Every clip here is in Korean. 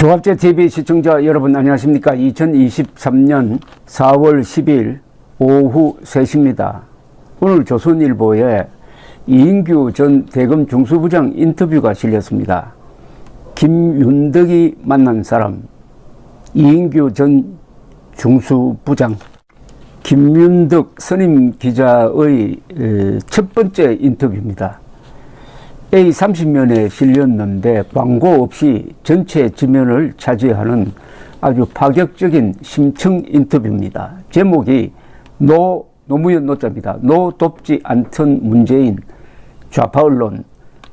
조합제TV 시청자 여러분 안녕하십니까. 2023년 4월 10일 오후 3시입니다. 오늘 조선일보에 이인규 전 대검 중수부장 인터뷰가 실렸습니다. 김윤덕이 만난 사람, 이인규 전 중수부장, 김윤덕 선임 기자의 첫 번째 인터뷰입니다. A30면에 실렸는데 광고 없이 전체 지면을 차지하는 아주 파격적인 심층 인터뷰입니다. 제목이 노무현 노자입니다. 노 돕지 않던 문재인, 좌파 언론,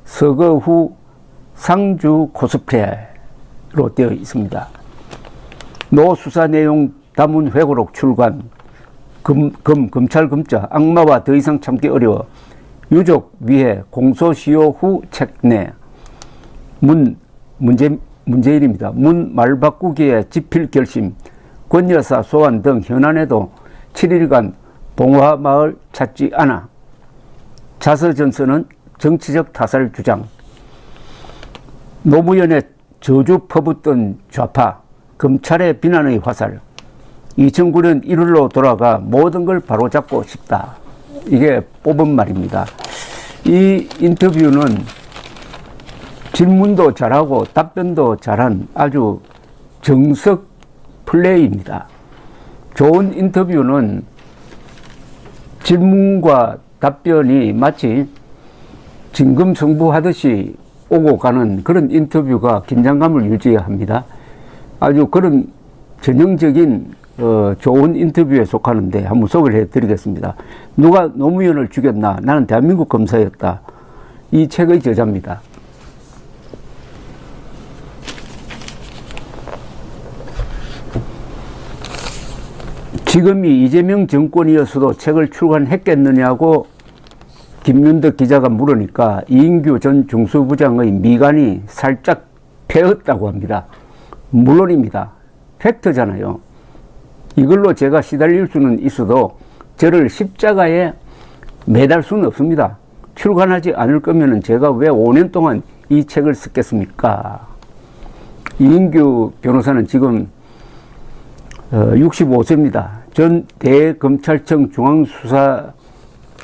서거 후 상주 코스프레로 되어 있습니다. 노 수사 내용 담은 회고록 출간, 검찰 검자, 악마와 더 이상 참기 어려워, 유족 위해 공소시효 후 책 내, 문재인입니다. 문 말 바꾸기에 집필 결심, 권 여사 소환 등 현안에도 7일간 봉화마을 찾지 않아, 자서전서는 정치적 타살 주장, 노무현의 저주 퍼붓던 좌파, 검찰의 비난의 화살, 2009년 1월로 돌아가 모든 걸 바로잡고 싶다. 이게 뽑은 말입니다. 이 인터뷰는 질문도 잘하고 답변도 잘한 아주 정석 플레이입니다. 좋은 인터뷰는 질문과 답변이 마치 진검승부하듯이 오고 가는 그런 인터뷰가 긴장감을 유지합니다. 아주 그런 전형적인 좋은 인터뷰에 속하는데 한번 소개를 해드리겠습니다. 누가 노무현을 죽였나? 나는 대한민국 검사였다. 이 책의 저자입니다. 지금이 이재명 정권이었어도 책을 출간했겠느냐고 김윤덕 기자가 물으니까 이인규 전 중수부장의 미간이 살짝 패었다고 합니다. 물론입니다. 팩트잖아요. 이걸로 제가 시달릴 수는 있어도 저를 십자가에 매달 수는 없습니다. 출간하지 않을 거면 제가 왜 5년 동안 이 책을 썼겠습니까? 이인규 변호사는 지금 65세입니다. 전 대검찰청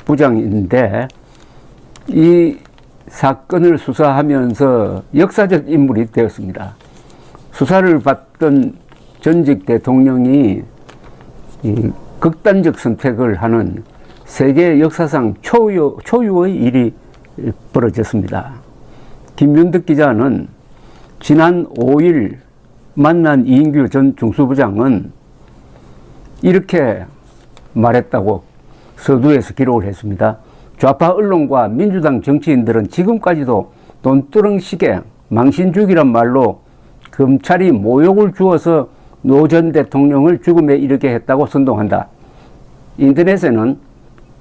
중앙수사부장인데 이 사건을 수사하면서 역사적 인물이 되었습니다. 수사를 받던 전직 대통령이 이 극단적 선택을 하는 세계 역사상 초유의 일이 벌어졌습니다. 김윤덕 기자는 지난 5일 만난 이인규 전 중수부장은 이렇게 말했다고 서두에서 기록을 했습니다. 좌파 언론과 민주당 정치인들은 지금까지도 논두렁식의 망신주기란 말로 검찰이 모욕을 주어서 노 전 대통령을 죽음에 이르게 했다고 선동한다. 인터넷에는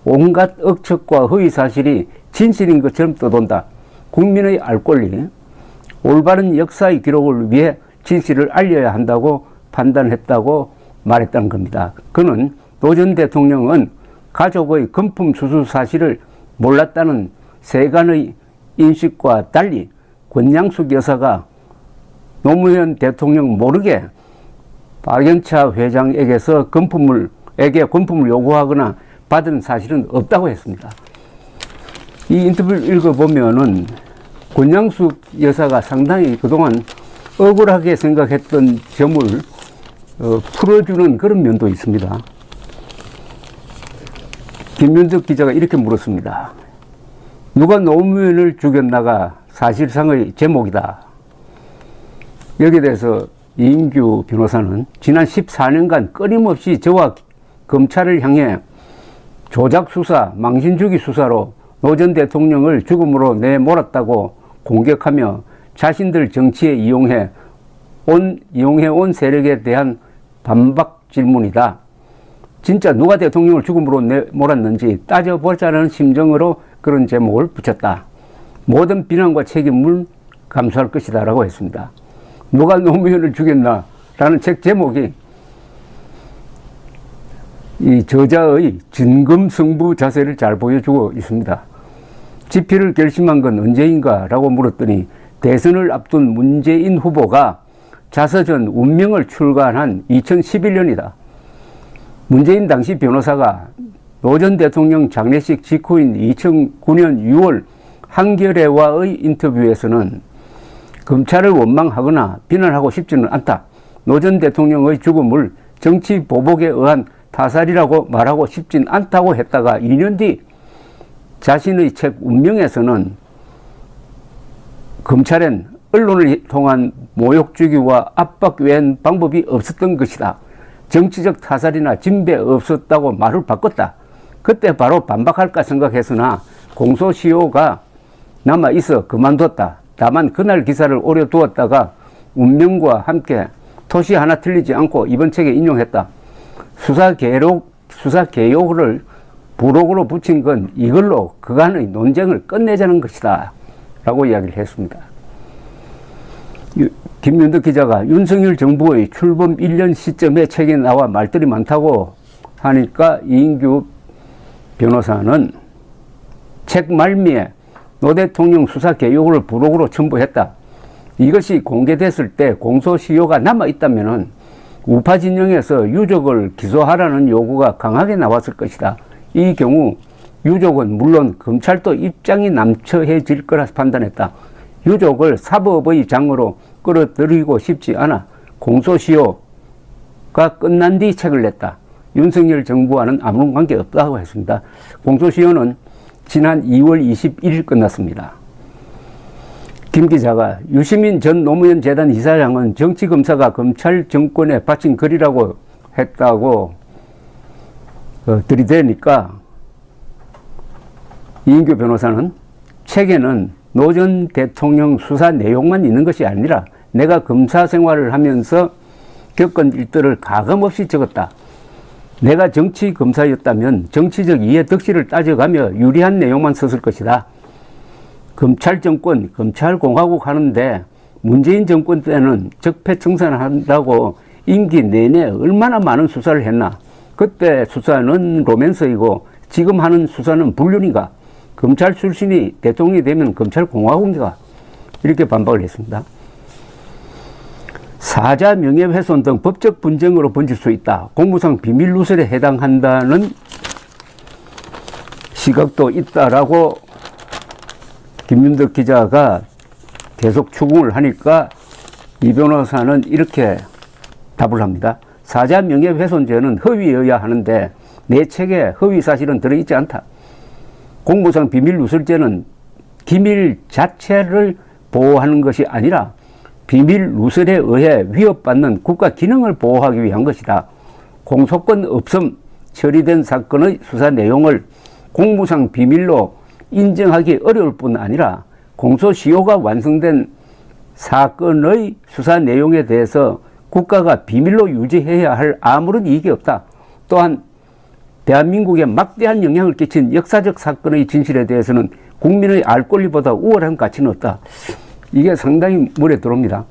온갖 억측과 허위 사실이 진실인 것처럼 떠돈다. 국민의 알 권리, 올바른 역사의 기록을 위해 진실을 알려야 한다고 판단했다고 말했다는 겁니다. 그는 노 전 대통령은 가족의 금품 수수 사실을 몰랐다는 세간의 인식과 달리 권양숙 여사가 노무현 대통령 모르게 박연차 회장에게서 금품을 요구하거나 받은 사실은 없다고 했습니다. 이 인터뷰를 읽어보면은 권양숙 여사가 상당히 그동안 억울하게 생각했던 점을 풀어주는 그런 면도 있습니다. 김윤덕 기자가 이렇게 물었습니다. 누가 노무현을 죽였나가 사실상의 제목이다. 여기에 대해서 이인규 변호사는 지난 14년간 끊임없이 저와 검찰을 향해 조작수사, 망신주기 수사로 노 전 대통령을 죽음으로 내몰았다고 공격하며 자신들 정치에 이용해 온 세력에 대한 반박 질문이다. 진짜 누가 대통령을 죽음으로 내몰았는지 따져보자는 심정으로 그런 제목을 붙였다. 모든 비난과 책임을 감수할 것이다 라고 했습니다. 누가 노무현을 죽였나? 라는 책 제목이 이 저자의 진검승부 자세를 잘 보여주고 있습니다. 집필을 결심한 건 언제인가? 라고 물었더니 대선을 앞둔 문재인 후보가 자서전 운명을 출간한 2011년이다. 문재인 당시 변호사가 노 전 대통령 장례식 직후인 2009년 6월 한겨레와의 인터뷰에서는 검찰을 원망하거나 비난하고 싶지는 않다. 노 전 대통령의 죽음을 정치 보복에 의한 타살이라고 말하고 싶진 않다고 했다가 2년 뒤 자신의 책 운명에서는 검찰엔 언론을 통한 모욕 주기와 압박 외엔 방법이 없었던 것이다. 정치적 타살이나 진배 없었다고 말을 바꿨다. 그때 바로 반박할까 생각했으나 공소시효가 남아있어 그만뒀다. 다만 그날 기사를 오래 두었다가 운명과 함께 토시 하나 틀리지 않고 이번 책에 인용했다. 수사 개요를 부록으로 붙인 건 이걸로 그간의 논쟁을 끝내자는 것이다 라고 이야기를 했습니다. 김윤덕 기자가 윤석열 정부의 출범 1년 시점에 책에 나와 말들이 많다고 하니까 이인규 변호사는 책 말미에 노 대통령 수사 개요를 부록으로 첨부했다. 이것이 공개됐을 때 공소시효가 남아있다면 우파 진영에서 유족을 기소하라는 요구가 강하게 나왔을 것이다. 이 경우 유족은 물론 검찰도 입장이 남처해질 거라 판단했다. 유족을 사법의 장으로 끌어들이고 싶지 않아 공소시효가 끝난 뒤 책을 냈다. 윤석열 정부와는 아무런 관계 없다고 했습니다. 공소시효는 지난 2월 21일 끝났습니다. 김 기자가 유시민 전 노무현 재단 이사장은 정치검사가 검찰 정권에 바친 글이라고 했다고 들이대니까 이인규 변호사는 책에는 노 전 대통령 수사 내용만 있는 것이 아니라 내가 검사 생활을 하면서 겪은 일들을 가감없이 적었다. 내가 정치 검사였다면 정치적 이해 덕실을 따져가며 유리한 내용만 썼을 것이다. 검찰 정권, 검찰공화국 하는데 문재인 정권 때는 적폐청산을 한다고 임기 내내 얼마나 많은 수사를 했나. 그때 수사는 로맨스이고 지금 하는 수사는 불륜인가. 검찰 출신이 대통령이 되면 검찰공화국인가. 이렇게 반박을 했습니다. 사자 명예훼손 등 법적 분쟁으로 번질 수 있다. 공무상 비밀 누설에 해당한다는 시각도 있다라고 김윤덕 기자가 계속 추궁을 하니까 이 변호사는 이렇게 답을 합니다. 사자 명예훼손죄는 허위여야 하는데 내 책에 허위 사실은 들어있지 않다. 공무상 비밀 누설죄는 기밀 자체를 보호하는 것이 아니라 비밀 누설에 의해 위협받는 국가 기능을 보호하기 위한 것이다. 공소권 없음 처리된 사건의 수사 내용을 공무상 비밀로 인정하기 어려울 뿐 아니라 공소시효가 완성된 사건의 수사 내용에 대해서 국가가 비밀로 유지해야 할 아무런 이익이 없다. 또한 대한민국에 막대한 영향을 끼친 역사적 사건의 진실에 대해서는 국민의 알 권리보다 우월한 가치는 없다. 이게 상당히 물에 들어옵니다.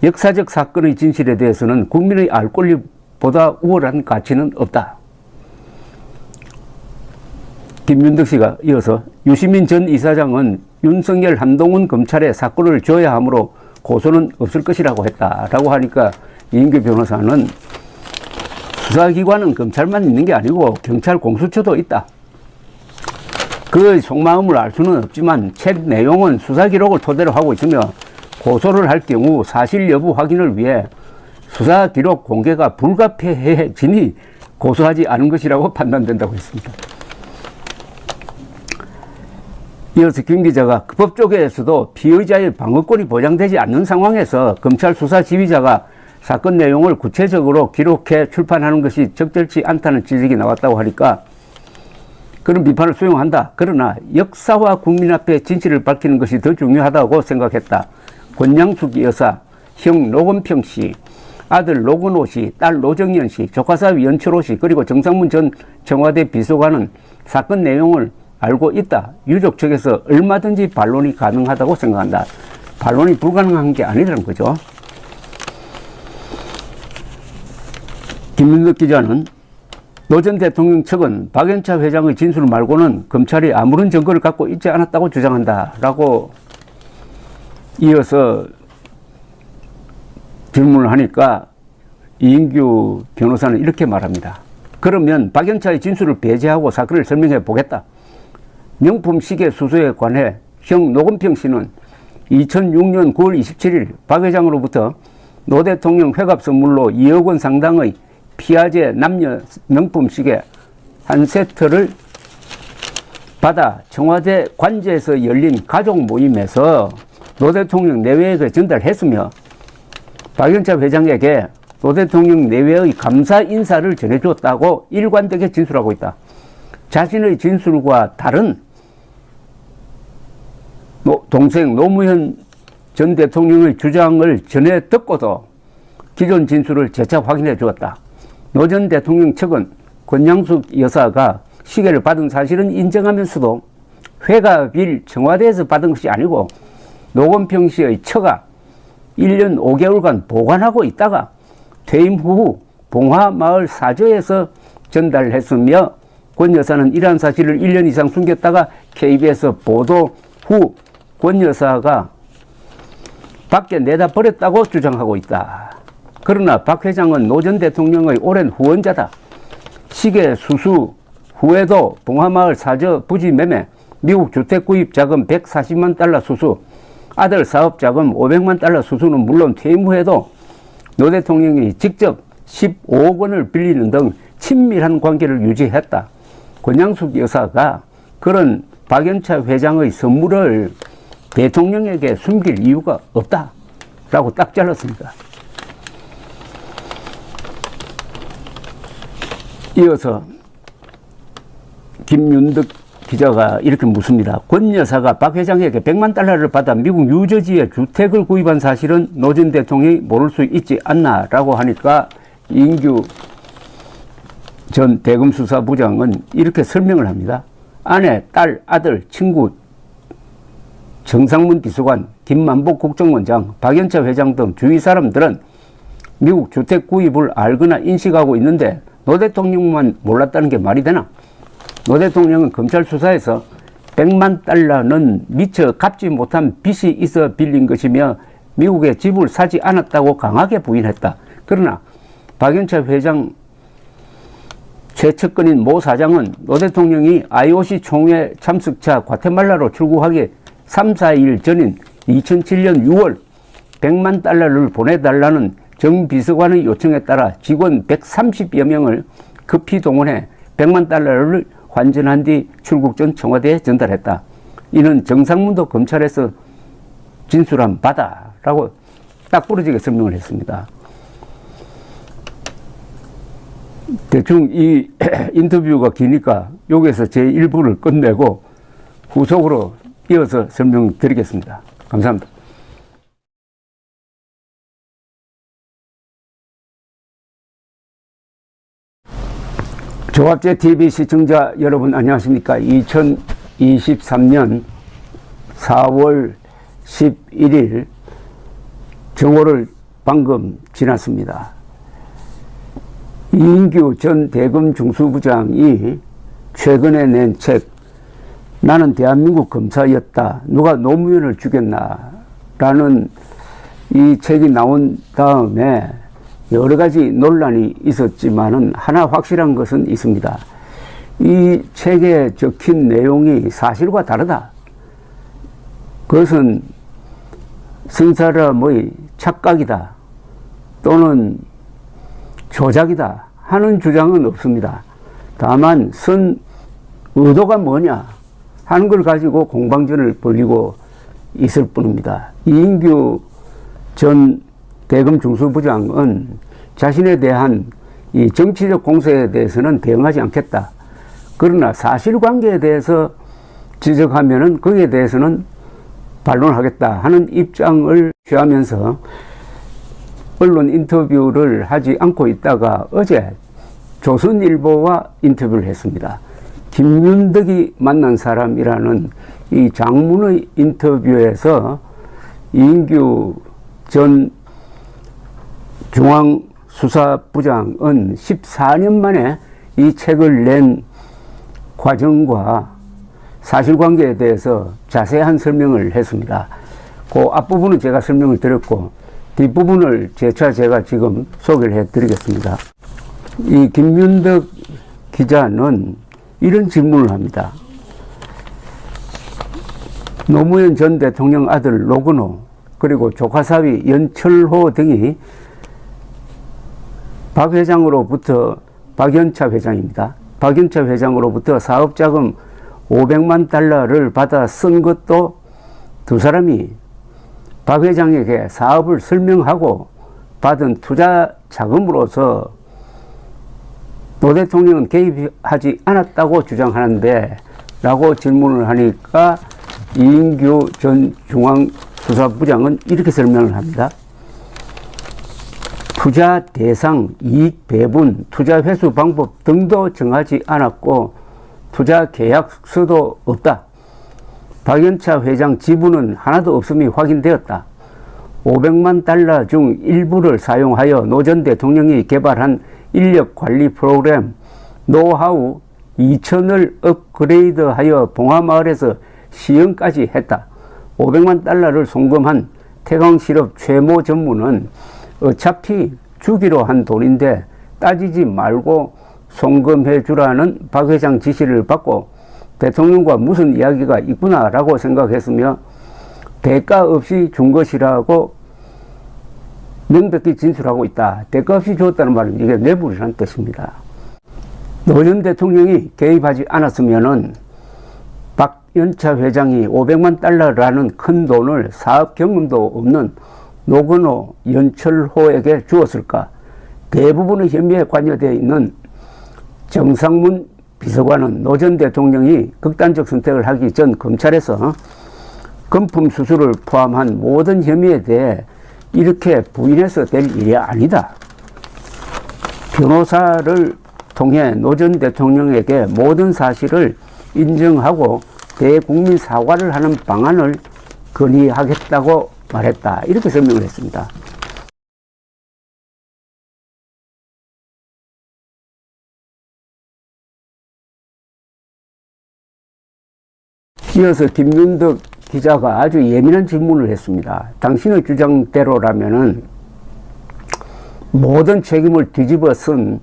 역사적 사건의 진실에 대해서는 국민의 알 권리보다 우월한 가치는 없다. 김윤덕 씨가 이어서 유시민 전 이사장은 윤석열 한동훈 검찰에 사건을 줘야 하므로 고소는 없을 것이라고 했다라고 하니까 이인규 변호사는 수사기관은 검찰만 있는 게 아니고 경찰 공수처도 있다. 그 속마음을 알 수는 없지만 책 내용은 수사 기록을 토대로 하고 있으며 고소를 할 경우 사실 여부 확인을 위해 수사 기록 공개가 불가피해지니 고소하지 않은 것이라고 판단된다고 했습니다. 이어서 김 기자가 법 쪽에서도 피의자의 방어권이 보장되지 않는 상황에서 검찰 수사 지휘자가 사건 내용을 구체적으로 기록해 출판하는 것이 적절치 않다는 지적이 나왔다고 하니까 그런 비판을 수용한다. 그러나 역사와 국민 앞에 진실을 밝히는 것이 더 중요하다고 생각했다. 권양숙 여사, 형 노건평 씨, 아들 노건호 씨, 딸 노정연 씨, 조카사위 연철호 씨, 그리고 정상문 전 청와대 비서관은 사건 내용을 알고 있다. 유족 측에서 얼마든지 반론이 가능하다고 생각한다. 반론이 불가능한 게 아니라는 거죠. 김윤덕 기자는 노 전 대통령 측은 박연차 회장의 진술 말고는 검찰이 아무런 증거를 갖고 있지 않았다고 주장한다 라고 이어서 질문을 하니까 이인규 변호사는 이렇게 말합니다. 그러면 박연차의 진술을 배제하고 사건을 설명해 보겠다. 명품 시계 수수에 관해 형 노건평 씨는 2006년 9월 27일 박 회장으로부터 노 대통령 회갑 선물로 2억 원 상당의 피아제 남녀 명품 시계 한 세트를 받아 청와대 관저에서 열린 가족 모임에서 노 대통령 내외에게 전달했으며 박연차 회장에게 노 대통령 내외의 감사 인사를 전해주었다고 일관되게 진술하고 있다. 자신의 진술과 다른 동생 노무현 전 대통령의 주장을 전해 듣고도 기존 진술을 재차 확인해 주었다. 노 전 대통령 측은 권양숙 여사가 시계를 받은 사실은 인정하면서도 회갑일 청와대에서 받은 것이 아니고 노건평 씨의 처가 1년 5개월간 보관하고 있다가 퇴임 후 봉화마을 사저에서 전달했으며 권 여사는 이러한 사실을 1년 이상 숨겼다가 KBS 보도 후 권 여사가 밖에 내다 버렸다고 주장하고 있다. 그러나 박 회장은 노 전 대통령의 오랜 후원자다. 시계 수수 후에도 봉화마을 사저 부지 매매, 미국 주택 구입 자금 140만 달러 수수, 아들 사업 자금 500만 달러 수수는 물론 퇴임 후에도 노 대통령이 직접 15억 원을 빌리는 등 친밀한 관계를 유지했다. 권양숙 여사가 그런 박연차 회장의 선물을 대통령에게 숨길 이유가 없다라고 딱 잘랐습니다. 이어서 김윤득 기자가 이렇게 묻습니다. 권 여사가 박 회장에게 100만 달러를 받아 미국 뉴저지에 주택을 구입한 사실은 노 전 대통령이 모를 수 있지 않나 라고 하니까 이인규 전 대검수사부장은 이렇게 설명을 합니다. 아내, 딸, 아들, 친구, 정상문 비서관, 김만복 국정원장, 박연차 회장 등 주위 사람들은 미국 주택 구입을 알거나 인식하고 있는데 노 대통령만 몰랐다는 게 말이 되나? 노 대통령은 검찰 수사에서 100만 달러는 미처 갚지 못한 빚이 있어 빌린 것이며 미국에 집을 사지 않았다고 강하게 부인했다. 그러나 박연차 회장 최측근인 모 사장은 노 대통령이 IOC 총회 참석차 과테말라로 출국하기 3, 4일 전인 2007년 6월 100만 달러를 보내달라는 정 비서관의 요청에 따라 직원 130여 명을 급히 동원해 100만 달러를 환전한 뒤 출국 전 청와대에 전달했다. 이는 정상문도 검찰에서 진술한 바다라고 딱 부러지게 설명을 했습니다. 대충 이 인터뷰가 기니까 여기에서 제 1부를 끝내고 후속으로 이어서 설명드리겠습니다. 감사합니다. 조합제TV 시청자 여러분 안녕하십니까. 2023년 4월 11일 정오를 방금 지났습니다. 이인규 전 대검 중수부장이 최근에 낸 책 나는 대한민국 검사였다. 누가 노무현을 죽였나? 라는 이 책이 나온 다음에 여러 가지 논란이 있었지만은 하나 확실한 것은 있습니다. 이 책에 적힌 내용이 사실과 다르다. 그것은 쓴 사람의 착각이다. 또는 조작이다 하는 주장은 없습니다. 다만 쓴 의도가 뭐냐 하는 걸 가지고 공방전을 벌이고 있을 뿐입니다. 이인규 전 대검 중수부장은 자신에 대한 이 정치적 공세에 대해서는 대응하지 않겠다. 그러나 사실관계에 대해서 지적하면은 거기에 대해서는 반론하겠다 하는 입장을 취하면서 언론 인터뷰를 하지 않고 있다가 어제 조선일보와 인터뷰를 했습니다. 김윤덕이 만난 사람이라는 이 장문의 인터뷰에서 이인규 전 중앙수사부장은 14년 만에 이 책을 낸 과정과 사실관계에 대해서 자세한 설명을 했습니다. 그 앞부분은 제가 설명을 드렸고 뒷부분을 재차 제가 지금 소개를 해드리겠습니다. 이 김윤덕 기자는 이런 질문을 합니다. 노무현 전 대통령 아들 노건호 그리고 조카사위 연철호 등이 박 회장으로부터 박연차 회장입니다. 박연차 회장으로부터 사업자금 500만 달러를 받아 쓴 것도 두 사람이 박 회장에게 사업을 설명하고 받은 투자 자금으로서 노 대통령은 개입하지 않았다고 주장하는데 라고 질문을 하니까 이인규 전 중앙수사부장은 이렇게 설명을 합니다. 투자 대상, 이익 배분, 투자 회수 방법 등도 정하지 않았고 투자 계약서도 없다. 박연차 회장 지분은 하나도 없음이 확인되었다. 500만 달러 중 일부를 사용하여 노 전 대통령이 개발한 인력 관리 프로그램 노하우 2,000을 업그레이드하여 봉화마을에서 시연까지 했다. 500만 달러를 송금한 태광실업 최모 전무는 어차피 주기로 한 돈인데 따지지 말고 송금해 주라는 박 회장 지시를 받고 대통령과 무슨 이야기가 있구나 라고 생각했으며 대가 없이 준 것이라고 명백히 진술하고 있다. 대가 없이 주었다는 말은 이게 뇌물이라는 뜻입니다. 노 전 대통령이 개입하지 않았으면은 박연차 회장이 500만 달러라는 큰 돈을 사업 경험도 없는 노건호, 연철호에게 주었을까? 대부분의 혐의에 관여되어 있는 정상문 비서관은 노 전 대통령이 극단적 선택을 하기 전 검찰에서 금품 수수를 포함한 모든 혐의에 대해 이렇게 부인해서 될 일이 아니다. 변호사를 통해 노 전 대통령에게 모든 사실을 인정하고 대국민 사과를 하는 방안을 건의하겠다고 말했다. 이렇게 설명을 했습니다. 이어서 김윤덕 기자가 아주 예민한 질문을 했습니다. 당신의 주장대로라면은 모든 책임을 뒤집어 쓴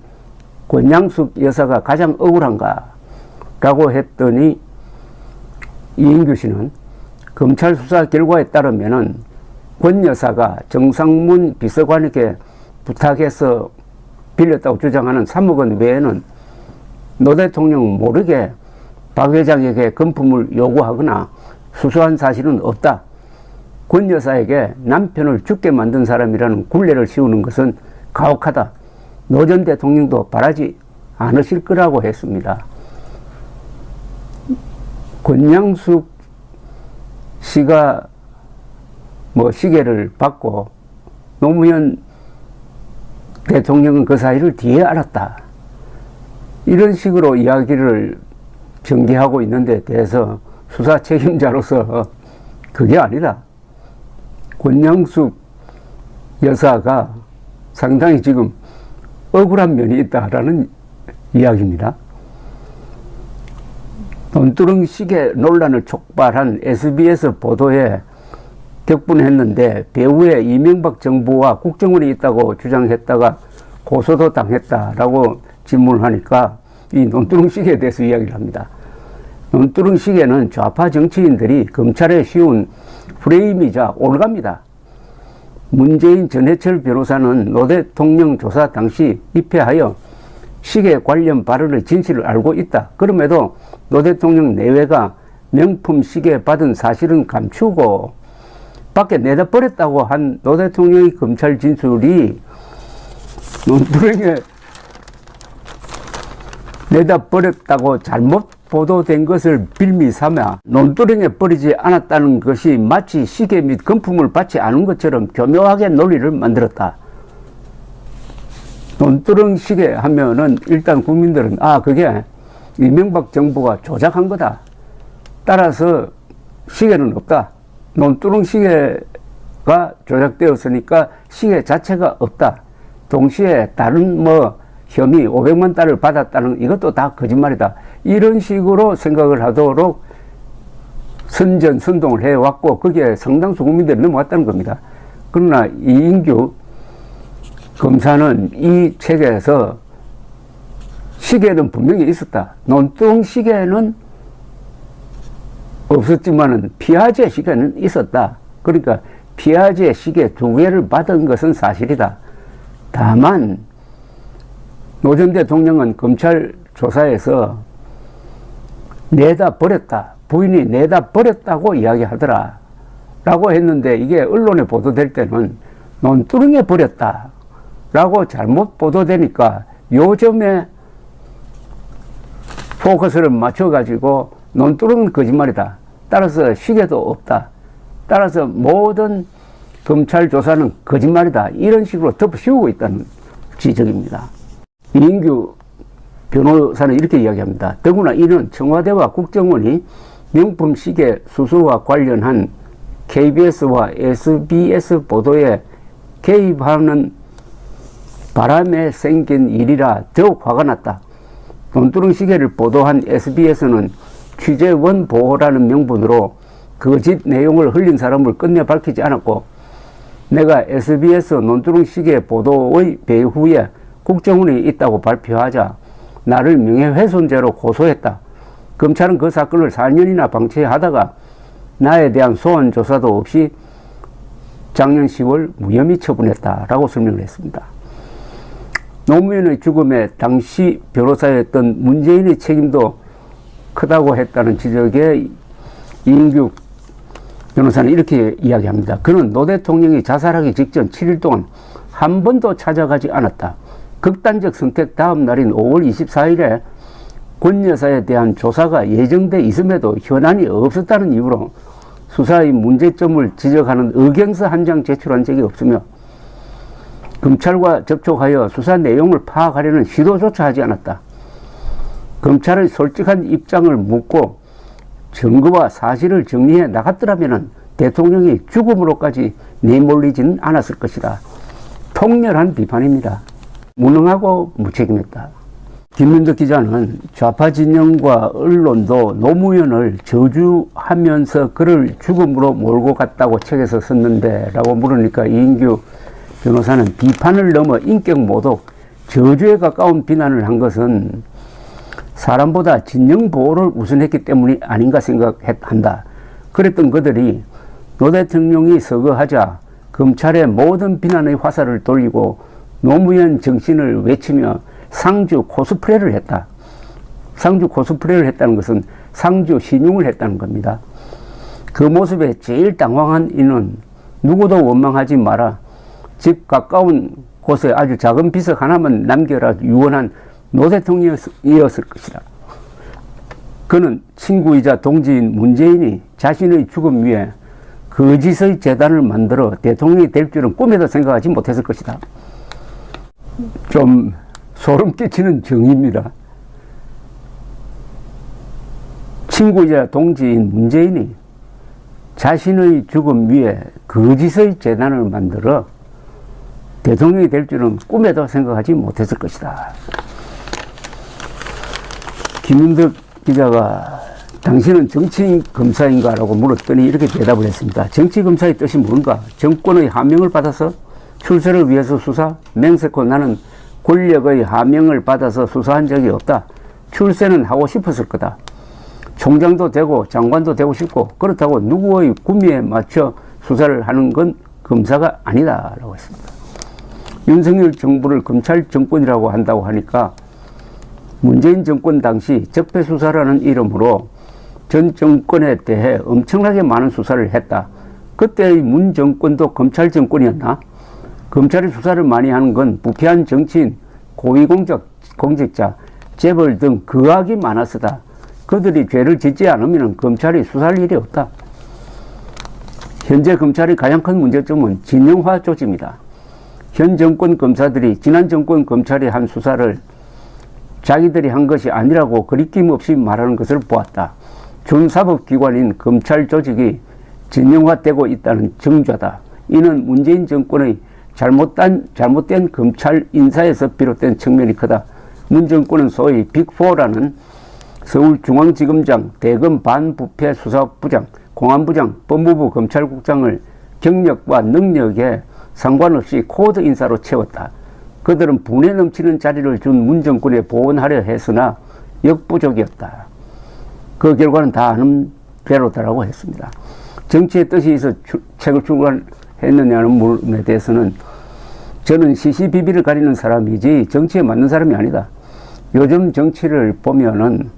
권양숙 여사가 가장 억울한가? 라고 했더니 이인규 씨는 검찰 수사 결과에 따르면은 권 여사가 정상문 비서관에게 부탁해서 빌렸다고 주장하는 3억 원 외에는 노 대통령 모르게 박 회장에게 금품을 요구하거나 수수한 사실은 없다. 권 여사에게 남편을 죽게 만든 사람이라는 굴레를 씌우는 것은 가혹하다. 노 전 대통령도 바라지 않으실 거라고 했습니다. 권양숙 씨가 시계를 받고 노무현 대통령은 그 사실을 뒤에 알았다. 이런 식으로 이야기를 전개하고 있는 데 대해서 수사 책임자로서 그게 아니다. 권양숙 여사가 상당히 지금 억울한 면이 있다라는 이야기입니다. 돈두릉 시계 논란을 촉발한 SBS 보도에 격분했는데 배후에 이명박 정부와 국정원이 있다고 주장했다가 고소도 당했다라고 질문을 하니까 이 논두릉 시계에 대해서 이야기를 합니다. 논두릉 시계는 좌파 정치인들이 검찰에 씌운 프레임이자 올가입니다. 문재인 전해철 변호사는 노 대통령 조사 당시 입회하여 시계 관련 발언의 진실을 알고 있다. 그럼에도 노 대통령 내외가 명품 시계 받은 사실은 감추고 밖에 내다 버렸다고 한 노 대통령의 검찰 진술이 논두렁에 내다 버렸다고 잘못 보도된 것을 빌미 삼아 논두렁에 버리지 않았다는 것이 마치 시계 및 금품을 받지 않은 것처럼 교묘하게 논리를 만들었다. 논두렁 시계 하면은 일단 국민들은 그게 이명박 정부가 조작한 거다. 따라서 시계는 없다. 논두렁 시계가 조작되었으니까 시계 자체가 없다. 동시에 다른 혐의 500만 달러를 받았다는 이것도 다 거짓말이다. 이런 식으로 생각을 하도록 선전선동을 해왔고 거기에 상당수 국민들이 넘어갔다는 겁니다. 그러나 이인규 검사는 이 책에서 시계는 분명히 있었다. 논두렁 시계는 없었지만은 피아제 시계는 있었다. 그러니까 피아제 시계 2개를 받은 것은 사실이다. 다만 노 전 대통령은 검찰 조사에서 내다 버렸다. 부인이 내다 버렸다고 이야기하더라. 라고 했는데 이게 언론에 보도될 때는 논두렁에 버렸다. 라고 잘못 보도되니까 요점에 포커스를 맞춰가지고 논두렁은 거짓말이다. 따라서 시계도 없다. 따라서 모든 검찰 조사는 거짓말이다. 이런 식으로 덮어씌우고 있다는 지적입니다. 이인규 변호사는 이렇게 이야기합니다. 더구나 이는 청와대와 국정원이 명품 시계 수수와 관련한 KBS와 SBS 보도에 개입하는 바람에 생긴 일이라 더욱 화가 났다. 논두렁 시계를 보도한 SBS는 취재원 보호라는 명분으로 거짓 내용을 흘린 사람을 끝내 밝히지 않았고, 내가 SBS 논두렁 시계 보도의 배후에 국정원이 있다고 발표하자 나를 명예훼손죄로 고소했다. 검찰은 그 사건을 4년이나 방치하다가 나에 대한 소환 조사도 없이 작년 10월 무혐의 처분했다라고 설명을 했습니다. 노무현의 죽음에 당시 변호사였던 문재인의 책임도 크다고 했다는 지적에 이인규 변호사는 이렇게 이야기합니다. 그는 노 대통령이 자살하기 직전 7일 동안 한 번도 찾아가지 않았다. 극단적 선택 다음 날인 5월 24일에 권 여사에 대한 조사가 예정돼 있음에도 현안이 없었다는 이유로 수사의 문제점을 지적하는 의견서 한 장 제출한 적이 없으며 검찰과 접촉하여 수사 내용을 파악하려는 시도조차 하지 않았다. 검찰의 솔직한 입장을 묻고 증거와 사실을 정리해 나갔더라면 대통령이 죽음으로까지 내몰리지는 않았을 것이다. 통렬한 비판입니다. 무능하고 무책임했다. 김민덕 기자는 좌파 진영과 언론도 노무현을 저주하면서 그를 죽음으로 몰고 갔다고 책에서 썼는데 라고 물으니까 이인규 변호사는 비판을 넘어 인격 모독, 저주에 가까운 비난을 한 것은 사람보다 진영 보호를 우선했기 때문이 아닌가 생각한다. 그랬던 그들이 노 대통령이 서거하자 검찰의 모든 비난의 화살을 돌리고 노무현 정신을 외치며 상주 코스프레를 했다. 상주 코스프레를 했다는 것은 상주 신용을 했다는 겁니다. 그 모습에 제일 당황한 이는 누구도 원망하지 마라. 집 가까운 곳에 아주 작은 비석 하나만 남겨라 유언한 노 대통령이었을 것이다. 그는 친구이자 동지인 문재인이 자신의 죽음 위에 거짓의 재단을 만들어 대통령이 될 줄은 꿈에도 생각하지 못했을 것이다. 좀 소름 끼치는 정의입니다. 친구이자 동지인 문재인이 자신의 죽음 위에 거짓의 재단을 만들어 대통령이 될 줄은 꿈에도 생각하지 못했을 것이다. 김윤덕 기자가 당신은 정치 검사인가? 라고 물었더니 이렇게 대답을 했습니다. 정치 검사의 뜻이 뭔가? 정권의 하명을 받아서 출세를 위해서 수사? 맹세코 나는 권력의 하명을 받아서 수사한 적이 없다. 출세는 하고 싶었을 거다. 총장도 되고 장관도 되고 싶고 그렇다고 누구의 구미에 맞춰 수사를 하는 건 검사가 아니다 라고 했습니다. 윤석열 정부를 검찰 정권이라고 한다고 하니까 문재인 정권 당시 적폐수사라는 이름으로 전 정권에 대해 엄청나게 많은 수사를 했다. 그때의 문 정권도 검찰 정권이었나? 검찰이 수사를 많이 하는 건 부패한 정치인, 고위공직자, 재벌 등 거악이 많았으다. 그들이 죄를 짓지 않으면 검찰이 수사할 일이 없다. 현재 검찰의 가장 큰 문제점은 진영화 조직입니다. 현 정권 검사들이 지난 정권 검찰이 한 수사를 자기들이 한 것이 아니라고 거리낌 없이 말하는 것을 보았다. 준사법기관인 검찰 조직이 진영화되고 있다는 증조다. 이는 문재인 정권의 잘못된 검찰 인사에서 비롯된 측면이 크다. 문 정권은 소위 빅4라는 서울중앙지검장, 대검 반부패 수사부장, 공안부장, 법무부 검찰국장을 경력과 능력에 상관없이 코드 인사로 채웠다. 그들은 분에 넘치는 자리를 준 문정권에 보원하려 했으나 역부족이었다. 그 결과는 다 아는 대로다라고 했습니다. 정치의 뜻이 있어 책을 출간했느냐는 물음에 대해서는 저는 시시비비를 가리는 사람이지 정치에 맞는 사람이 아니다. 요즘 정치를 보면은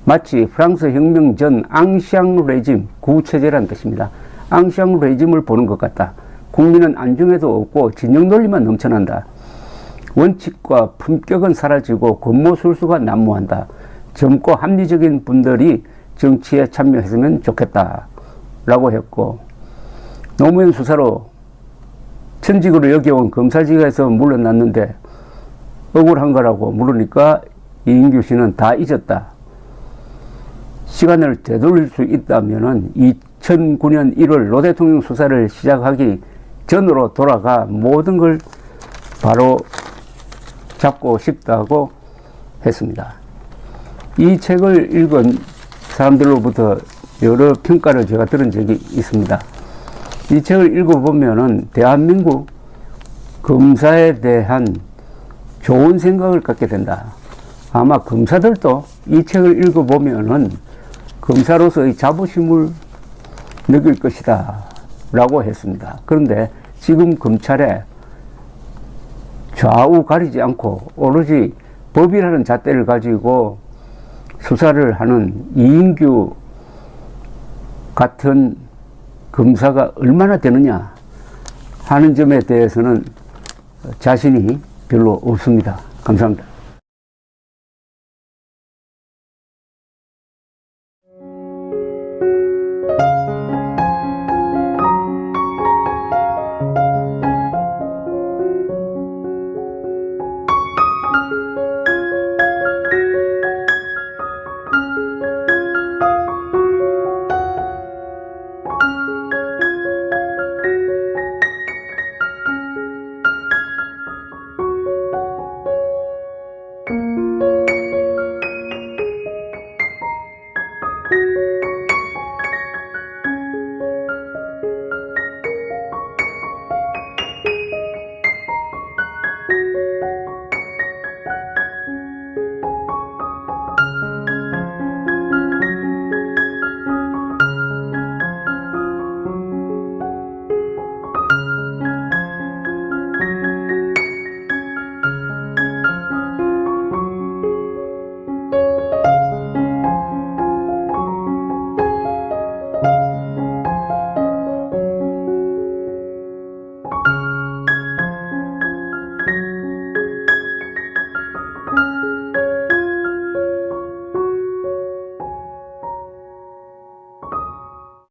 마치 프랑스 혁명 전 앙샹 레짐 구체제라는 뜻입니다. 앙샹 레짐을 보는 것 같다. 국민은 안중에도 없고 진영 논리만 넘쳐난다. 원칙과 품격은 사라지고 권모술수가 난무한다. 젊고 합리적인 분들이 정치에 참여했으면 좋겠다 라고 했고, 노무현 수사로 천직으로 여겨온 검사직에서 물러났는데 억울한 거라고 물으니까 이인규 씨는 다 잊었다. 시간을 되돌릴 수 있다면은 2009년 1월 노 대통령 수사를 시작하기 전으로 돌아가 모든 걸 바로 잡고 싶다고 했습니다. 이 책을 읽은 사람들로부터 여러 평가를 제가 들은 적이 있습니다. 이 책을 읽어보면은 대한민국 검사에 대한 좋은 생각을 갖게 된다. 아마 검사들도 이 책을 읽어보면은 검사로서의 자부심을 느낄 것이다 라고 했습니다. 그런데 지금 검찰에 좌우 가리지 않고 오로지 법이라는 잣대를 가지고 수사를 하는 이인규 같은 검사가 얼마나 되느냐 하는 점에 대해서는 자신이 별로 없습니다. 감사합니다.